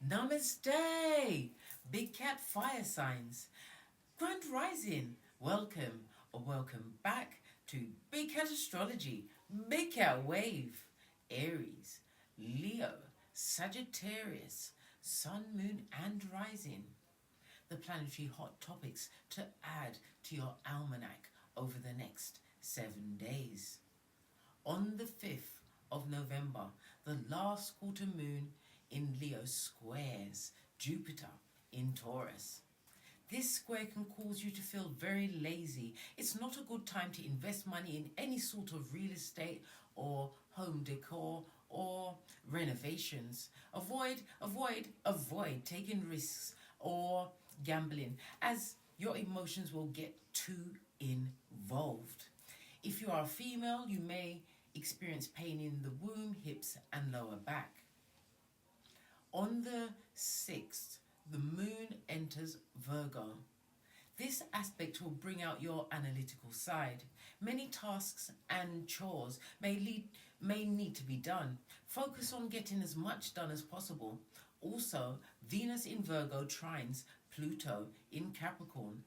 Namaste, Big Cat Fire Signs, Grand Rising, welcome or welcome back to Big Cat Astrology, Big Cat Wave, Aries, Leo, Sagittarius, Sun, Moon and Rising. The planetary hot topics to add to your almanac over the next 7 days. On the 5th of November, the last quarter moon in Leo squares Jupiter in Taurus. This square can cause you to feel very lazy. It's not a good time to invest money in any sort of real estate or home decor or renovations. Avoid taking risks or gambling, as your emotions will get too involved. If you are a female, you may experience pain in the womb, hips and lower back. On the 6th, the moon enters Virgo. This aspect will bring out your analytical side. Many tasks and chores may need to be done. Focus on getting as much done as possible. Also, Venus in Virgo trines Pluto in Capricorn.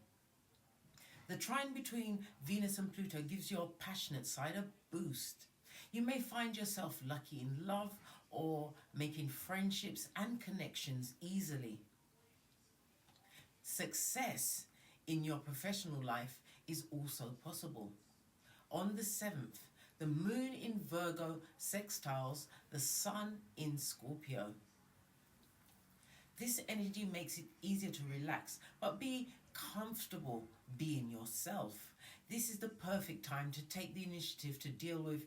The trine between Venus and Pluto gives your passionate side a boost. You may find yourself lucky in love or making friendships and connections easily. Success in your professional life is also possible. On the 7th, the moon in Virgo sextiles the sun in Scorpio. This energy makes it easier to relax, but be comfortable being yourself. This is the perfect time to take the initiative to deal with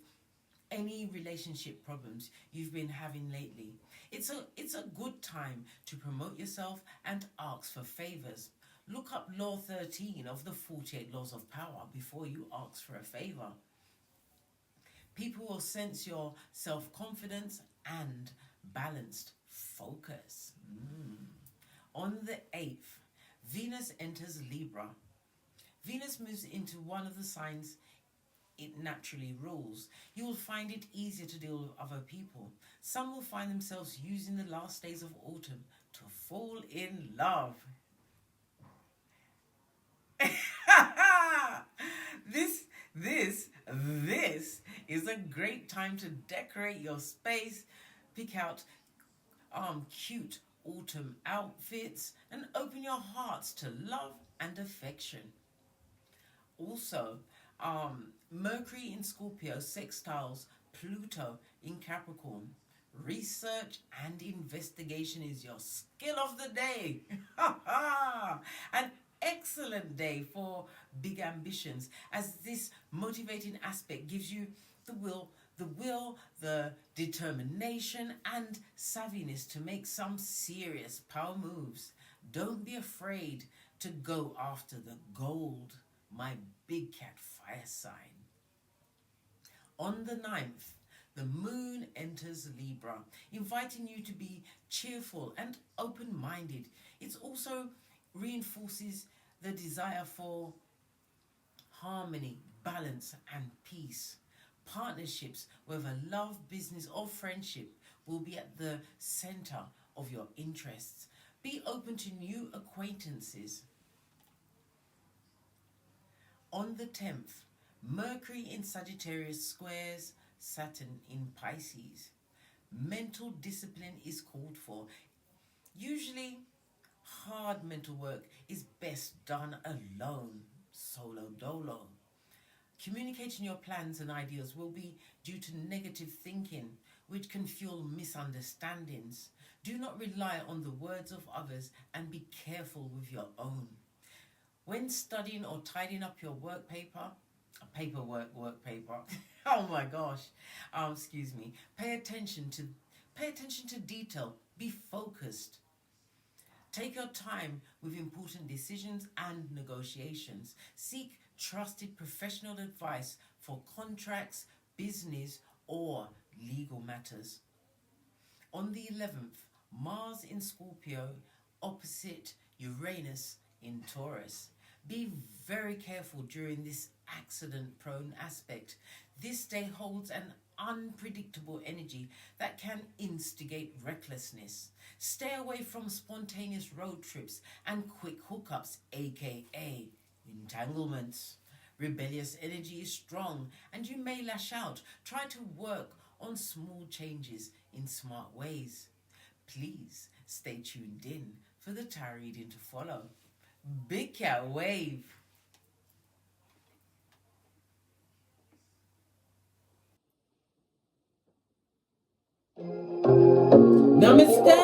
any relationship problems you've been having lately. It's a good time to promote yourself and ask for favors. Look up Law 13 of the 48 Laws of Power before you ask for a favor. People will sense your self-confidence and balanced focus. On the 8th, Venus enters Libra. Venus moves into one of the signs it naturally rules. You will find it easier to deal with other people. Some will find themselves using the last days of autumn to fall in love. This is a great time to decorate your space, pick out cute autumn outfits and open your hearts to love and affection. Also, Mercury in Scorpio sextiles Pluto in Capricorn. Research and investigation is your skill of the day. An excellent day for big ambitions, as this motivating aspect gives you the will, the determination and savviness to make some serious power moves. Don't be afraid to go after the gold, my big cat fire sign. On the 9th, the moon enters Libra, inviting you to be cheerful and open-minded. It also reinforces the desire for harmony, balance and peace. Partnerships, whether love, business or friendship, will be at the center of your interests. Be open to new acquaintances. On the 10th, Mercury in Sagittarius squares Saturn in Pisces. Mental discipline is called for. Usually, hard mental work is best done alone, solo dolo. Communicating your plans and ideas will be due to negative thinking, which can fuel misunderstandings. Do not rely on the words of others and be careful with your own. When studying or tidying up your work paper, oh my gosh, excuse me, pay attention to detail, be focused. Take your time with important decisions and negotiations. Seek trusted professional advice for contracts, business or legal matters. On the 11th, Mars in Scorpio opposite Uranus in Taurus. Be very careful during this accident-prone aspect. This day holds an unpredictable energy that can instigate recklessness. Stay away from spontaneous road trips and quick hookups, aka entanglements. Rebellious energy is strong and you may lash out. Try to work on small changes in smart ways. Please stay tuned in for the tarot reading to follow. Big Cat Wave. Namaste!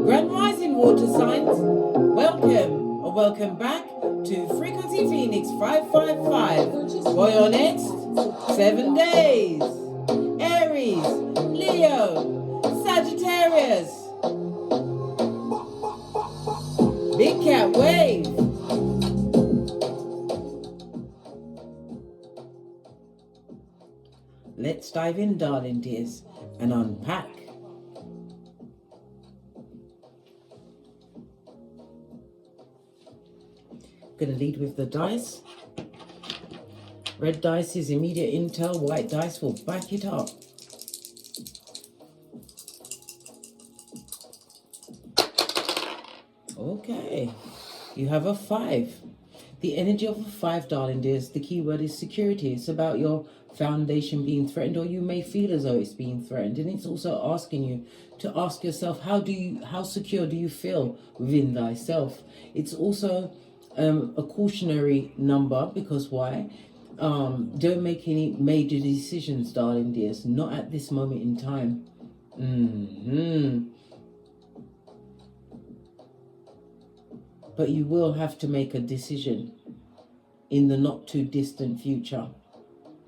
Grand Rising Water Signs, welcome or welcome back to Frequency Phoenix 555 for your next 7 days. Aries, Leo, Sagittarius. Big Cat Wave. Let's dive in, darling dears, and unpack. Going to lead with the dice. Red dice is immediate intel, white dice will back it up. Okay, you have a 5. The energy of a 5, darling dears, the key word is security. It's about your foundation being threatened, or you may feel as though it's being threatened, and it's also asking you to ask yourself, how secure do you feel within thyself? It's also a cautionary number, because why? Don't make any major decisions, darling dears, not at this moment in time. But you will have to make a decision in the not too distant future.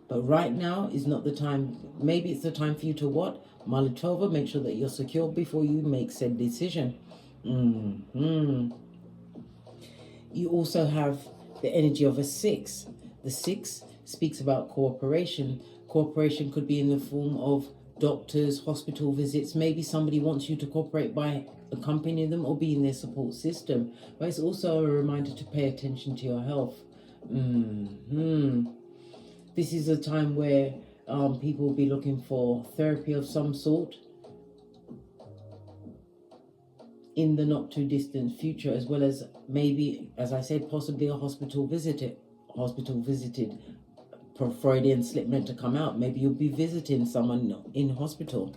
But right now is not the time. Maybe it's the time for you to what? Mull it over, make sure that you're secure before you make said decision. You also have the energy of a 6. The 6 speaks about cooperation. Cooperation could be in the form of doctors, hospital visits. Maybe somebody wants you to cooperate by accompanying them or be in their support system. But it's also a reminder to pay attention to your health. This is a time where people will be looking for therapy of some sort in the not too distant future, as well as maybe, as I said, possibly a hospital visited. Freudian slip meant to come out. Maybe you'll be visiting someone in hospital.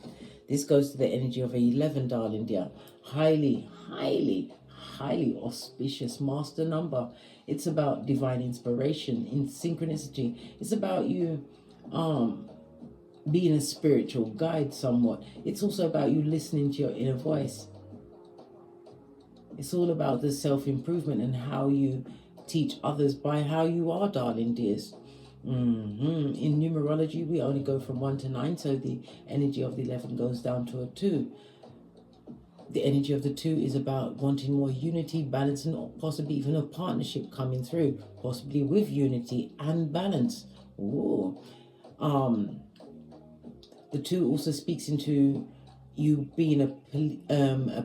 This goes to the energy of 11, darling dear. Highly, highly, highly auspicious master number. It's about divine inspiration, in synchronicity. It's about you being a spiritual guide somewhat. It's also about you listening to your inner voice. It's all about the self-improvement and how you teach others by how you are, darling dears. In numerology, we only go from 1 to 9, so the energy of the 11 goes down to a 2. The energy of the 2 is about wanting more unity, balance, and possibly even a partnership coming through, possibly with unity and balance. Ooh. The 2 also speaks into you being a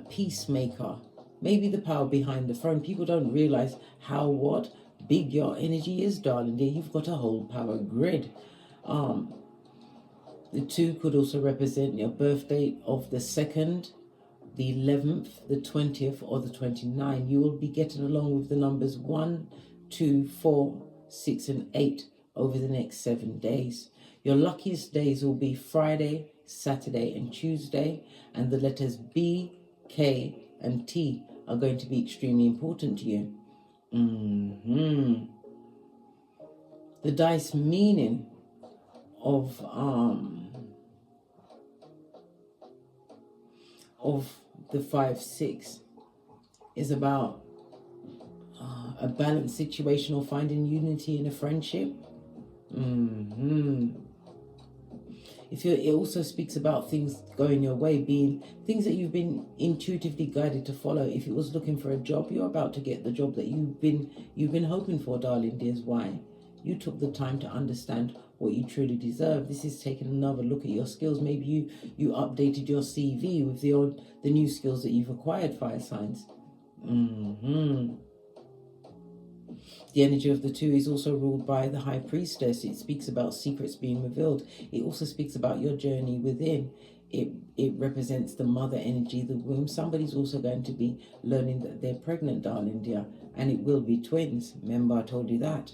peacemaker. Maybe the power behind the throne. People don't realize how big your energy is, darling dear. You've got a whole power grid. The 2 could also represent your birth date of the 2nd, the 11th, the 20th, or the 29th. You will be getting along with the numbers 1, 2, 4, 6, and 8 over the next 7 days. Your luckiest days will be Friday, Saturday, and Tuesday, and the letters B, K, and T are going to be extremely important to you. The dice meaning of the 5-6 is about a balanced situation or finding unity in a friendship. It also speaks about things going your way, being things that you've been intuitively guided to follow. If it was looking for a job, you're about to get the job that you've been hoping for, darling dears. Why? You took the time to understand what you truly deserve. This is taking another look at your skills. Maybe you updated your CV with the new skills that you've acquired, fire signs. The energy of the 2 is also ruled by the High Priestess. It speaks about secrets being revealed. It also speaks about your journey within. It represents the mother energy, the womb. Somebody's also going to be learning that they're pregnant, darling dear, and it will be twins. Remember, I told you that.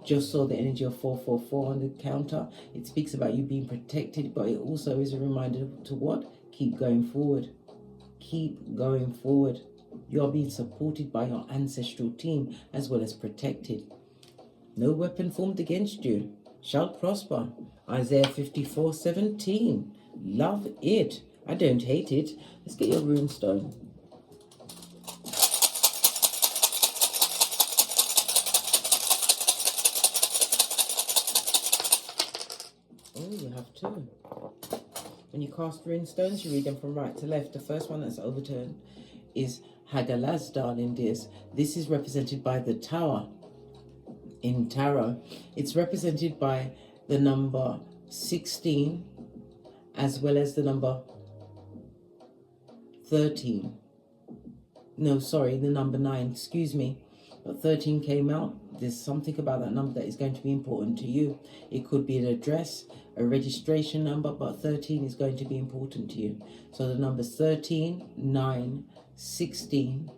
Just saw the energy of 444 on the counter. It speaks about you being protected, but it also is a reminder to what? Keep going forward. Keep going forward. You are being supported by your ancestral team as well as protected. No weapon formed against you shall prosper. Isaiah 54:17. Love it. I don't hate it. Let's get your runestone. Oh, you have two. When you cast runestones, you read them from right to left. The first one that's overturned is Hagalaz, darling dears. This is represented by the Tower in tarot. It's represented by the number 16 as well as the number 13. No, sorry, the number 9, excuse me. But 13 came out. There's something about that number that is going to be important to you. It could be an address, a registration number, but 13 is going to be important to you. So the numbers 13, 9, 16,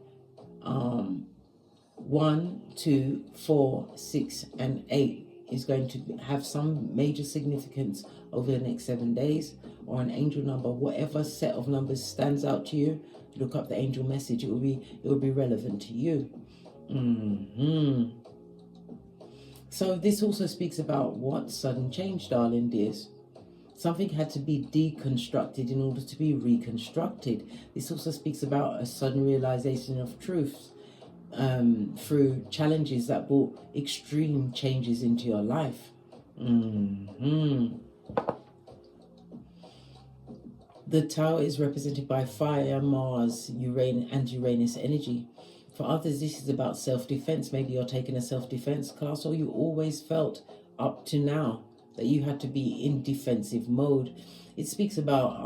1, 2, 4, 6, and 8 is going to have some major significance over the next 7 days, or an angel number. Whatever set of numbers stands out to you, look up the angel message. It will be relevant to you. So this also speaks about what? Sudden change, darling dears. Something had to be deconstructed in order to be reconstructed. This also speaks about a sudden realization of truths through challenges that brought extreme changes into your life. The Tower is represented by fire, Mars, Uranus, and Uranus energy. For others, this is about self-defense. Maybe you're taking a self-defense class, or you always felt up to now that you had to be in defensive mode. It speaks about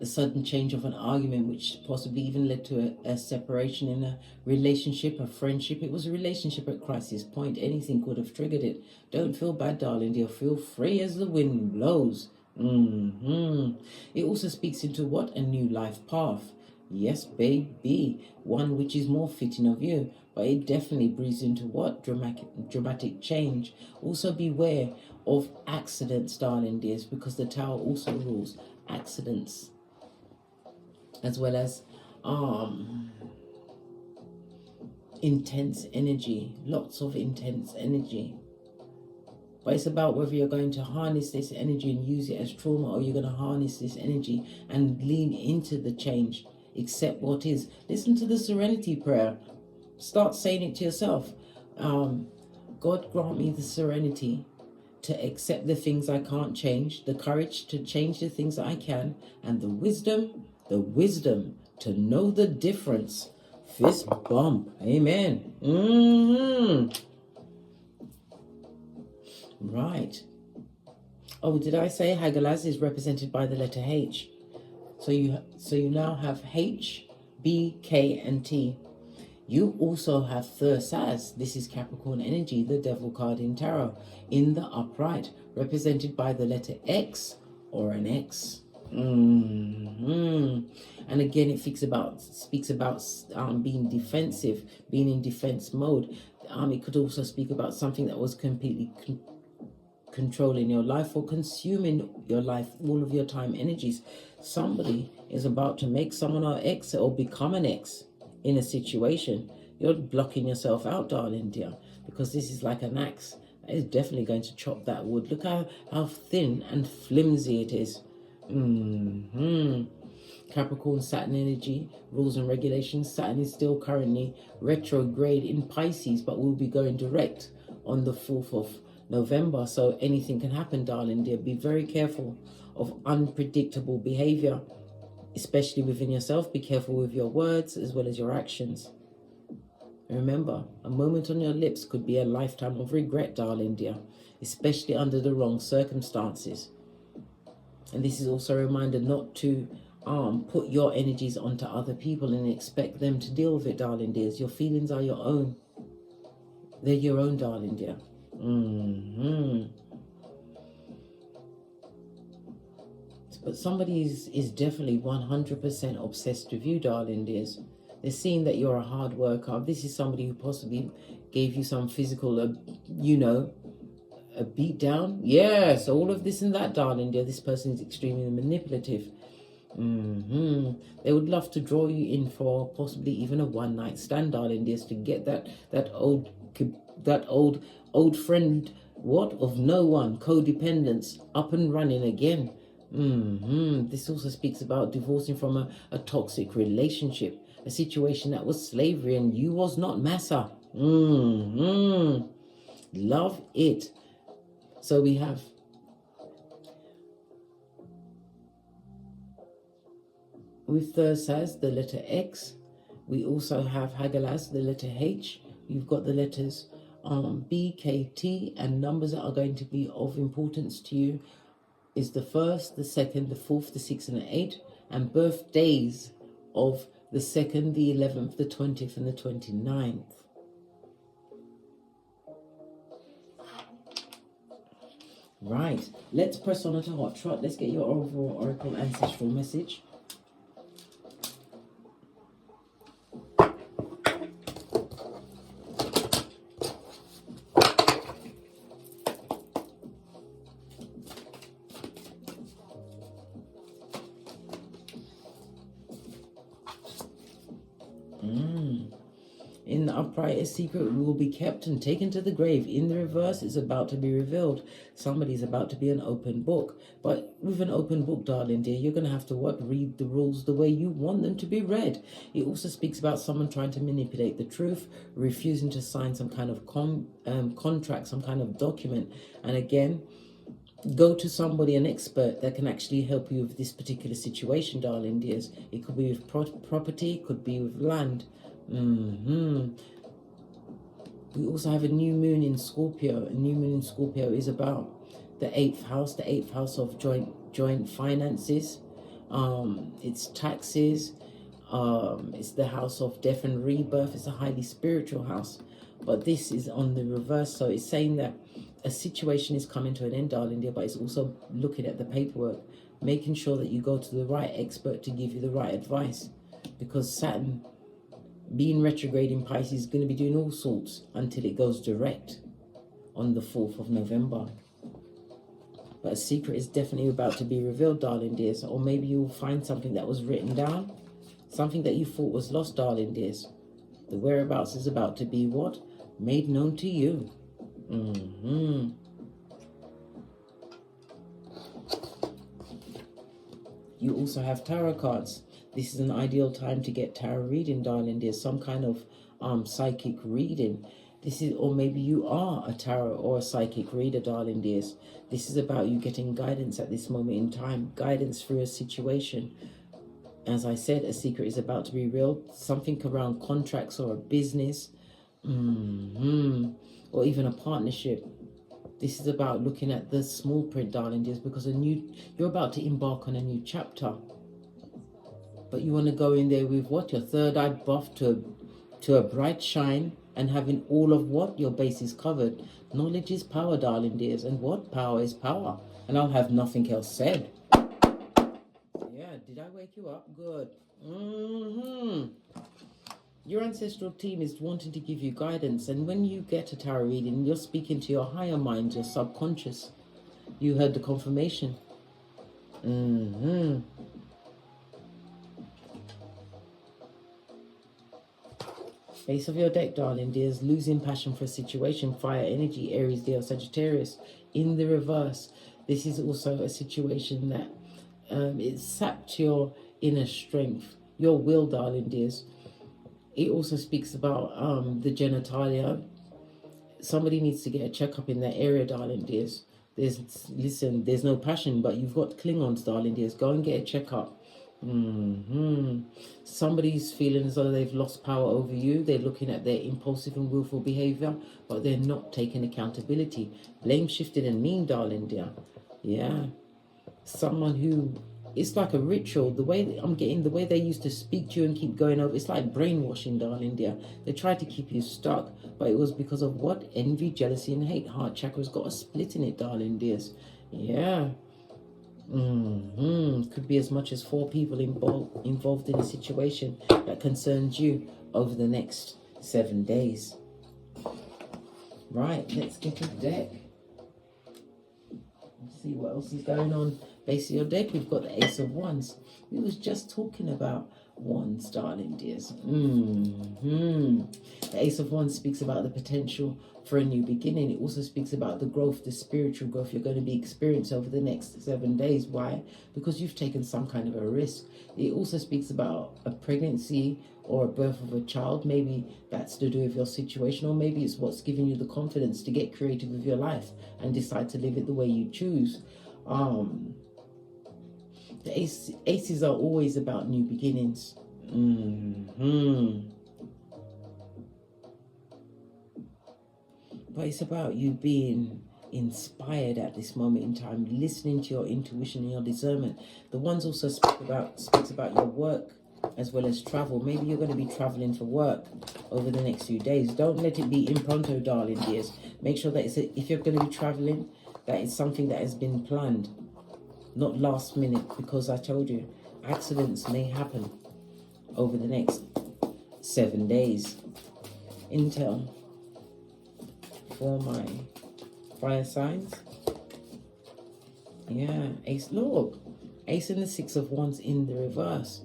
a sudden change of an argument, which possibly even led to a separation in a relationship, a friendship. It was a relationship at crisis point. Anything could have triggered it. Don't feel bad, darling dear. Feel free as the wind blows. It also speaks into what? A new life path. Yes, baby. One which is more fitting of you. But it definitely breathes into what? Dramatic change. Also beware of accidents, darling dears, because the Tower also rules accidents, as well as intense energy. Lots of intense energy. But it's about whether you're going to harness this energy and use it as trauma, or you're going to harness this energy and lean into the change. Accept what is. Listen to the serenity prayer. Start saying it to yourself. God grant me the serenity to accept the things I can't change, the courage to change the things that I can, and the wisdom to know the difference. Fist bump. Amen. Right. Oh, did I say Hagalaz is represented by the letter H? So you now have H, B, K, and T. You also have Thursaz. This is Capricorn energy, the devil card in tarot, in the upright, represented by the letter X or an X. And again, it speaks about being defensive, being in defense mode. It could also speak about something that was completely controlling your life or consuming your life, all of your time, energies. Somebody is about to make someone an X or become an X in a situation. You're blocking yourself out, darling dear, because this is like an axe. It's definitely going to chop that wood. Look how thin and flimsy it is. Capricorn Saturn energy, rules and regulations. Saturn is still currently retrograde in Pisces, but will be going direct on the 4th of November. So anything can happen, darling dear. Be very careful of unpredictable behavior, especially within yourself. Be careful with your words as well as your actions. Remember, a moment on your lips could be a lifetime of regret, darling dear, especially under the wrong circumstances. And this is also a reminder not to put your energies onto other people and expect them to deal with it, darling dears. Your feelings are your own. They're your own, darling dear. But somebody is definitely 100% obsessed with you, darling dears. They're seeing that you're a hard worker. This is somebody who possibly gave you some physical, you know, a beat down. Yes, all of this and that, darling dear. This person is extremely manipulative. They would love to draw you in for possibly even a one-night stand, darling dears, to get that old friend, what, of no one, codependence, up and running again. This also speaks about divorcing from a toxic relationship, a situation that was slavery and you was not massa. Love it. So we have with Thursaz, the letter X. We also have Hagalaz, the letter H. You've got the letters B, K, T, and numbers that are going to be of importance to you is the 1st, the 2nd, the 4th, the 6th, and the 8th, and birthdays of the 2nd, the 11th, the 20th, and the 29th. Right, let's press on to hot trot. Let's get your overall oracle ancestral message. In the upright, a secret will be kept and taken to the grave. In the reverse, it's about to be revealed. Somebody's about to be an open book. But with an open book, darling dear, you're going to have to read the rules the way you want them to be read. It also speaks about someone trying to manipulate the truth, refusing to sign some kind of contract, some kind of document. And again, go to somebody, an expert that can actually help you with this particular situation, darling dears. It could be with property, it could be with land. We also have a new moon in Scorpio. A new moon in Scorpio is about the 8th house of joint finances. It's taxes. It's the house of death and rebirth. It's a highly spiritual house. But this is on the reverse. So it's saying that a situation is coming to an end, darling dear, but it's also looking at the paperwork, making sure that you go to the right expert to give you the right advice. Because Saturn, being retrograde in Pisces, is going to be doing all sorts until it goes direct on the 4th of November. But a secret is definitely about to be revealed, darling dears. Or maybe you'll find something that was written down, something that you thought was lost, darling dears. The whereabouts is about to be what? Made known to you. You also have tarot cards. This is an ideal time to get tarot reading, darling dear. Some kind of psychic reading. This is, or maybe you are a tarot or a psychic reader, darling dears. This is about you getting guidance at this moment in time, guidance through a situation. As I said, a secret is about to be revealed. Something around contracts or a business, or even a partnership. This is about looking at the small print, darling dears, because you're about to embark on a new chapter. But you want to go in there with what? Your third eye buff to a bright shine, and having all of what? Your bases covered. Knowledge is power, darling dears. And what? Power is power. And I'll have nothing else said. Yeah, did I wake you up? Good. Your ancestral team is wanting to give you guidance. And when you get a tarot reading, you're speaking to your higher mind, your subconscious. You heard the confirmation. Base of your deck, darling dears. Losing passion for a situation. Fire energy. Aries, Leo, Sagittarius. In the reverse, this is also a situation that it sapped your inner strength, your will, darling dears. It also speaks about the genitalia. Somebody needs to get a checkup in that area, darling dears. There's no passion, but you've got Klingons, darling dears. Go and get a checkup. Somebody's feeling as though they've lost power over you. They're looking at their impulsive and willful behavior, but they're not taking accountability. Blame shifted and mean, darling dear. Yeah. Someone who it's like a ritual. The way that I'm getting, the way they used to speak to you and keep going over, it's like brainwashing, darling dear. They tried to keep you stuck, but it was because of what? Envy, jealousy, and hate. Heart chakra's got a split in it, darling dears. Yeah. Could be as much as 4 people involved in a situation that concerns you over the next 7 days. Right, let's get a deck. Let's see what else is going on. Base of your deck, we've got the Ace of Wands. We was just talking about wands, darling dears. The Ace of Wands speaks about the potential for a new beginning. It also speaks about the growth, the spiritual growth you're going to be experiencing over the next 7 days. Why? Because you've taken some kind of a risk. It also speaks about a pregnancy or a birth of a child. Maybe that's to do with your situation, or maybe it's what's giving you the confidence to get creative with your life and decide to live it the way you choose. The aces are always about new beginnings. But it's about you being inspired at this moment in time, listening to your intuition and your discernment. The ones also speaks about your work as well as travel. Maybe you're going to be traveling for work over the next few days. Don't let it be impromptu, darling dears. Make sure that if you're going to be traveling, that it's something that has been planned, not last minute, because I told you, accidents may happen over the next 7 days. Intel for my fire signs. Yeah, Ace, look, Ace and the 6 of Wands in the reverse.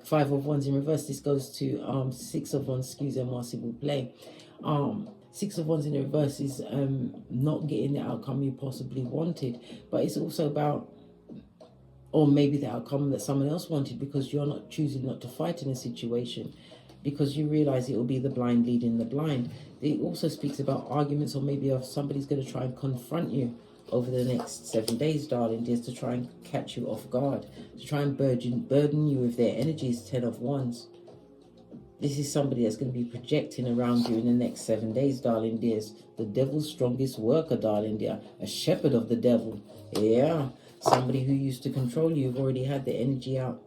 5 of Wands in reverse. This goes to 6 of Wands, excuse me, s'il vous plaît. 6 of Wands in reverse is not getting the outcome you possibly wanted, but it's also about, or maybe the outcome that someone else wanted, because you're not choosing not to fight in a situation because you realize it will be the blind leading the blind. It also speaks about arguments, or maybe if somebody's going to try and confront you over the next 7 days, darling dears, to try and catch you off guard, to try and burden you with their energies. 10 of Wands. This is somebody that's going to be projecting around you in the next 7 days, darling dears. The devil's strongest worker, darling dear. A shepherd of the devil. Yeah. Somebody who used to control you. You've already had the energy out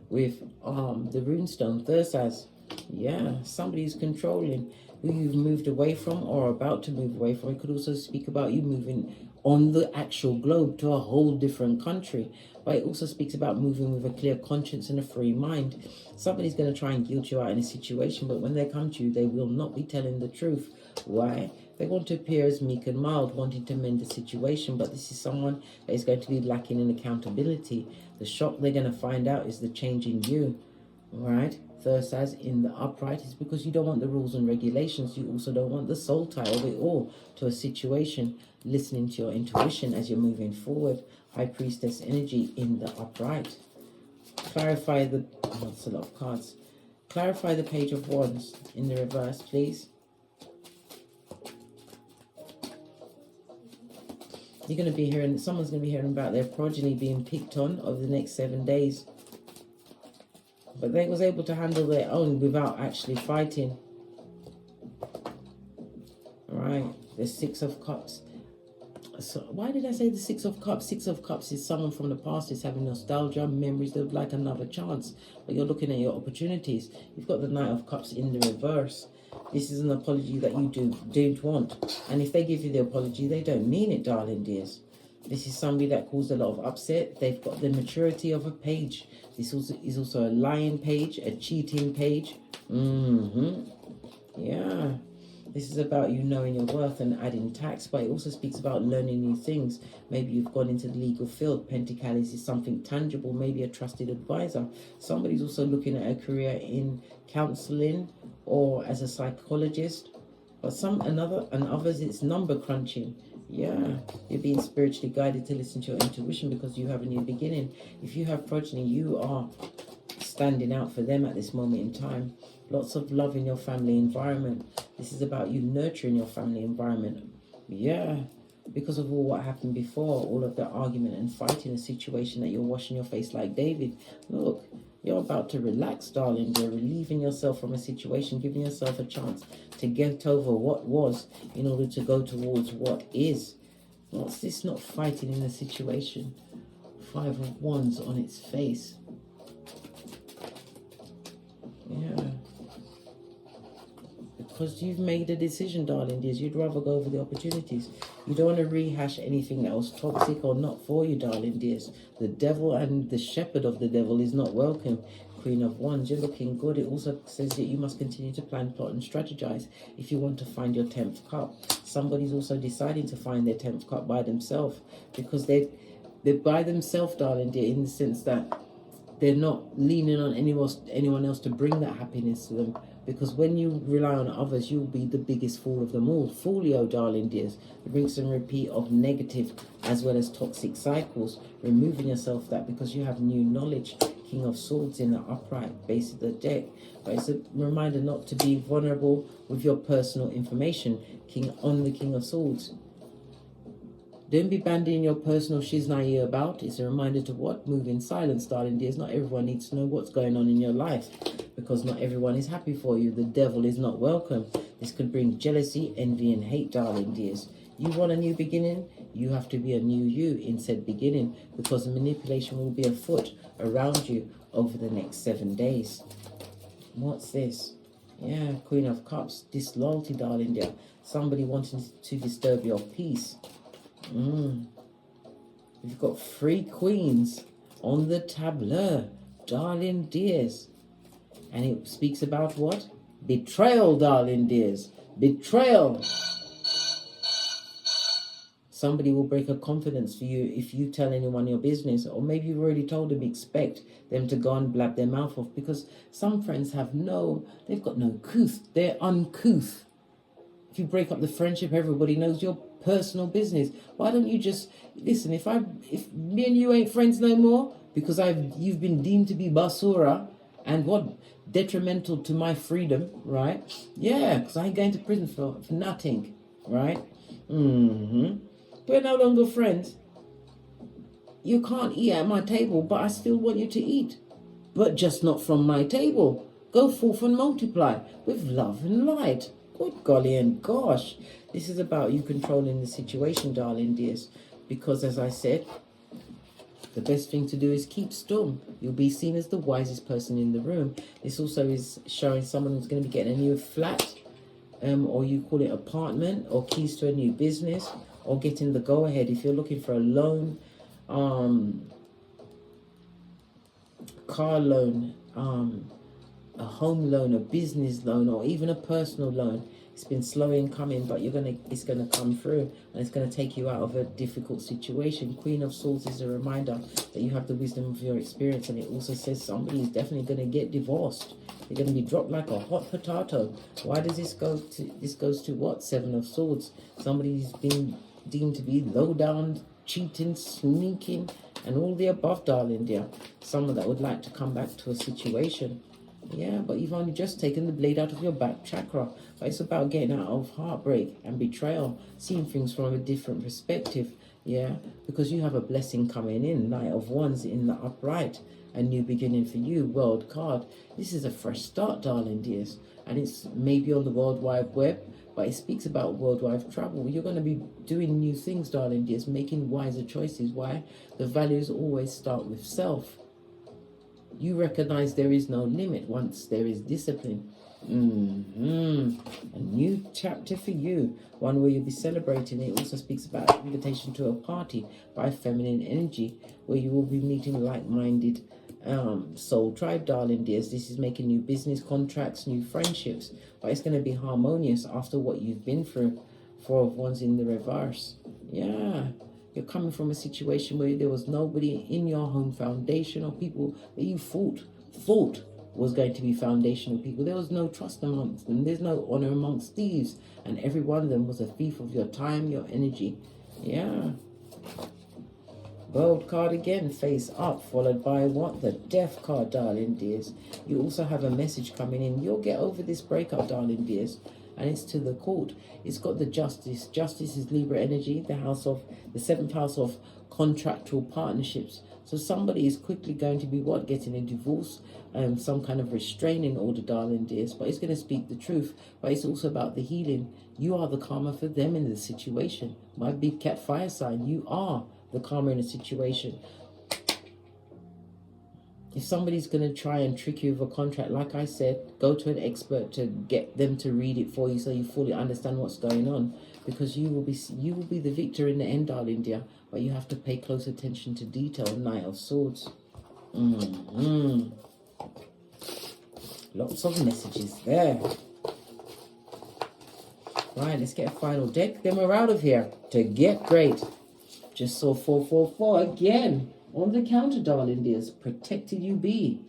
with the runestone, Thursas. Yeah. Somebody who's controlling, who you've moved away from or about to move away from. It could also speak about you moving on the actual globe to a whole different country. But it also speaks about moving with a clear conscience and a free mind. Somebody's going to try and guilt you out in a situation, but when they come to you, they will not be telling the truth. Why? They want to appear as meek and mild, wanting to mend the situation, but this is someone that is going to be lacking in accountability. The shock they're going to find out is the change in you. Right? Thursday in the upright is because you don't want the rules and regulations. You also don't want the soul tie of it all to a situation. Listening to your intuition as you're moving forward. High Priestess energy in the upright. Clarify the... Oh, that's a lot of cards. Clarify the Page of Wands in the reverse, please. You're going to be hearing... Someone's going to be hearing about their progeny being picked on over the next 7 days. But they was able to handle their own without actually fighting. Alright, the 6 of Cups. So why did I say the 6 of Cups? 6 of Cups is someone from the past is having nostalgia, memories. They would like another chance. But you're looking at your opportunities. You've got the Knight of Cups in the reverse. This is an apology that you don't want. And if they give you the apology, they don't mean it, darling dears. This is somebody that caused a lot of upset. They've got the maturity of a page. This is also a lying page, a cheating page. Yeah. This is about you knowing your worth and adding tax, but it also speaks about learning new things. Maybe you've gone into the legal field. Pentacles is something tangible, maybe a trusted advisor. Somebody's also looking at a career in counseling or as a psychologist. But others it's number crunching. Yeah, you're being spiritually guided to listen to your intuition because you have a new beginning. If you have progeny, you are standing out for them at this moment in time. Lots of love in your family environment. This is about you nurturing your family environment. Yeah, because of all what happened before, all of the argument and fighting, a situation that you're washing your face like David. Look, you're about to relax, darling. You're relieving yourself from a situation, giving yourself a chance to get over what was in order to go towards what is. What's this? Not fighting in a situation. Five of Wands on its face. Yeah. Because you've made a decision, darling dears. You'd rather go over the opportunities. You don't want to rehash anything that was toxic or not for you, darling dears. The devil and the shepherd of the devil is not welcome. Queen of Wands, you're looking good. It also says that you must continue to plan, plot and strategize if you want to find your 10th cup. Somebody's also deciding to find their 10th cup by themselves, because they're by themselves, darling dear, in the sense that they're not leaning on anyone else to bring that happiness to them. Because when you rely on others, you'll be the biggest fool of them all. Foolio, darling dears. The rinse and repeat of negative as well as toxic cycles. Removing yourself that because you have new knowledge. King of Swords in the upright base of the deck. But it's a reminder not to be vulnerable with your personal information. King of Swords. Don't be bandying your personal shiznai about. It's a reminder to what? Move in silence, darling dears. Not everyone needs to know what's going on in your life, because not everyone is happy for you. The devil is not welcome. This could bring jealousy, envy, and hate, darling dears. You want a new beginning? You have to be a new you in said beginning, because manipulation will be afoot around you over the next 7 days. What's this? Yeah, Queen of Cups. Disloyalty, darling dear. Somebody wanting to disturb your peace. We've got 3 queens on the tableau, darling dears. And it speaks about what? Betrayal, darling dears. Betrayal. Somebody will break a confidence for you if you tell anyone your business, or maybe you've already told them. Expect them to go and blab their mouth off, because some friends they've got no couth. They're uncouth. If you break up the friendship, everybody knows your personal business. Why don't you just listen? If me and you ain't friends no more because you've been deemed to be basura and what detrimental to my freedom, right? Yeah, because I ain't going to prison for nothing, right? We're no longer friends. You can't eat at my table, but I still want you to eat, but just not from my table. Go forth and multiply with love and light. Good golly and gosh. This is about you controlling the situation, darling dears. Because as I said, the best thing to do is keep still. You'll be seen as the wisest person in the room. This also is showing someone who's going to be getting a new flat, or you call it apartment, or keys to a new business, or getting the go-ahead. If you're looking for a loan, car loan, a home loan, a business loan, or even a personal loan. It's been slow in coming, but it's gonna come through, and it's gonna take you out of a difficult situation. Queen of Swords is a reminder that you have the wisdom of your experience, and it also says somebody is definitely gonna get divorced. They're gonna be dropped like a hot potato. Why does this go to? This goes to what? 7 of Swords. Somebody's been deemed to be low down, cheating, sneaking, and all the above, darling dear. Someone that would like to come back to a situation. Yeah, but you've only just taken the blade out of your back chakra. But it's about getting out of heartbreak and betrayal, seeing things from a different perspective. Yeah, because you have a blessing coming in. Knight of Wands in the upright. A new beginning for you. World card. This is a fresh start, darling dears. And it's maybe on the World Wide Web, but it speaks about worldwide travel. You're going to be doing new things, darling dears, making wiser choices. Why? The values always start with self. You recognize there is no limit once there is discipline. A new chapter for you, one where you'll be celebrating. It also speaks about an invitation to a party by feminine energy, where you will be meeting like-minded soul tribe, darling dears. This is making new business contracts, new friendships, but it's going to be harmonious after what you've been through. 4 of Wands in the reverse. Yeah. You're coming from a situation where there was nobody in your home foundation, or people that you thought was going to be foundational people. There was no trust amongst them. There's no honor amongst thieves. And every one of them was a thief of your time, your energy. Yeah. World card again, face up, followed by what? The Death card, darling dears. You also have a message coming in. You'll get over this breakup, darling dears. And it's to the court. It's got the Justice. Justice is Libra energy, the 7th house of contractual partnerships. So somebody is quickly going to be what? Getting a divorce, some kind of restraining order, darling dears. But it's going to speak the truth. But it's also about the healing. You are the karma for them in the situation. My big cat fire sign, you are the karma in a situation. If somebody's going to try and trick you with a contract, like I said, go to an expert to get them to read it for you so you fully understand what's going on, because you will be the victor in the end, darling dear. But you have to pay close attention to detail. Knight of Swords. Lots of messages there. Right, let's get a final deck. Then we're out of here. To get great. Just saw 444 again. On the counter, darling dears. Protected you be.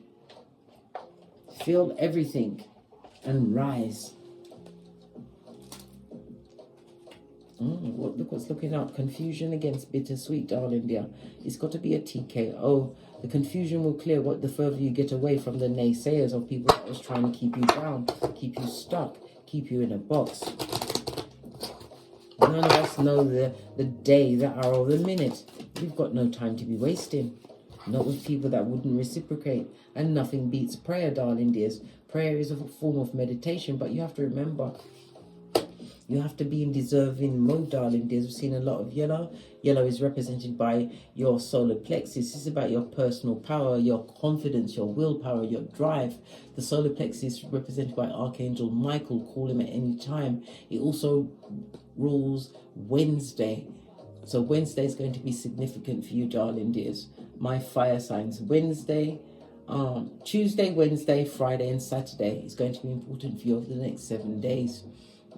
Feel everything. And rise. Look what's looking up. Confusion against bittersweet, darling dear. It's got to be a TKO. The confusion will clear what the further you get away from the naysayers or people that was trying to keep you down, keep you stuck, keep you in a box. None of us know the day, the hour, or the minute. We've got no time to be wasting. Not with people that wouldn't reciprocate. And nothing beats prayer, darling dears. Prayer is a form of meditation, but you have to remember, you have to be in deserving mode, darling dears. We've seen a lot of yellow. Yellow is represented by your solar plexus. This is about your personal power, your confidence, your willpower, your drive. The solar plexus is represented by Archangel Michael. Call him at any time. It also rules Wednesday. So Wednesday is going to be significant for you, darling dears. My fire signs. Tuesday, Wednesday, Friday, and Saturday is going to be important for you over the next 7 days.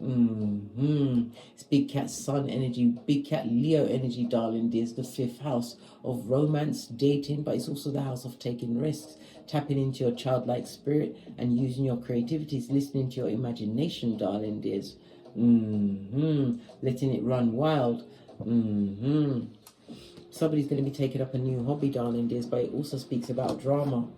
It's Big Cat Sun energy, Big Cat Leo energy, darling dears. The 5th house of romance, dating, but it's also the house of taking risks, tapping into your childlike spirit and using your creativities, listening to your imagination, darling dears. Letting it run wild. Somebody's going to be taking up a new hobby, darling dears, but it also speaks about drama.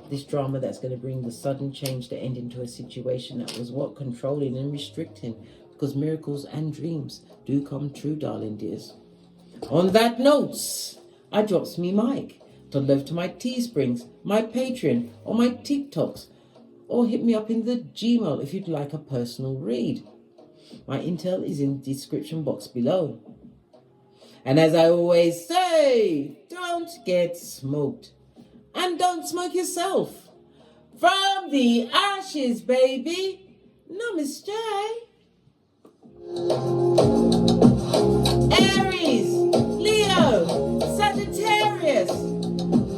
This drama that's going to bring the sudden change to end into a situation that was controlling and restricting, because miracles and dreams do come true, darling dears. On that note, I drops me mic. To love to my Teesprings, my Patreon, or my TikToks, or hit me up in the Gmail if you'd like a personal read. My intel is in the description box below. And as I always say, don't get smoked. And don't smoke yourself. From the ashes, baby. Namaste. Aries, Leo, Sagittarius,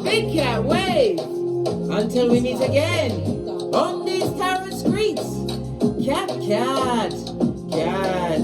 Big Cat Wave. Until we meet again on these tarot streets. Cat, cat, cat.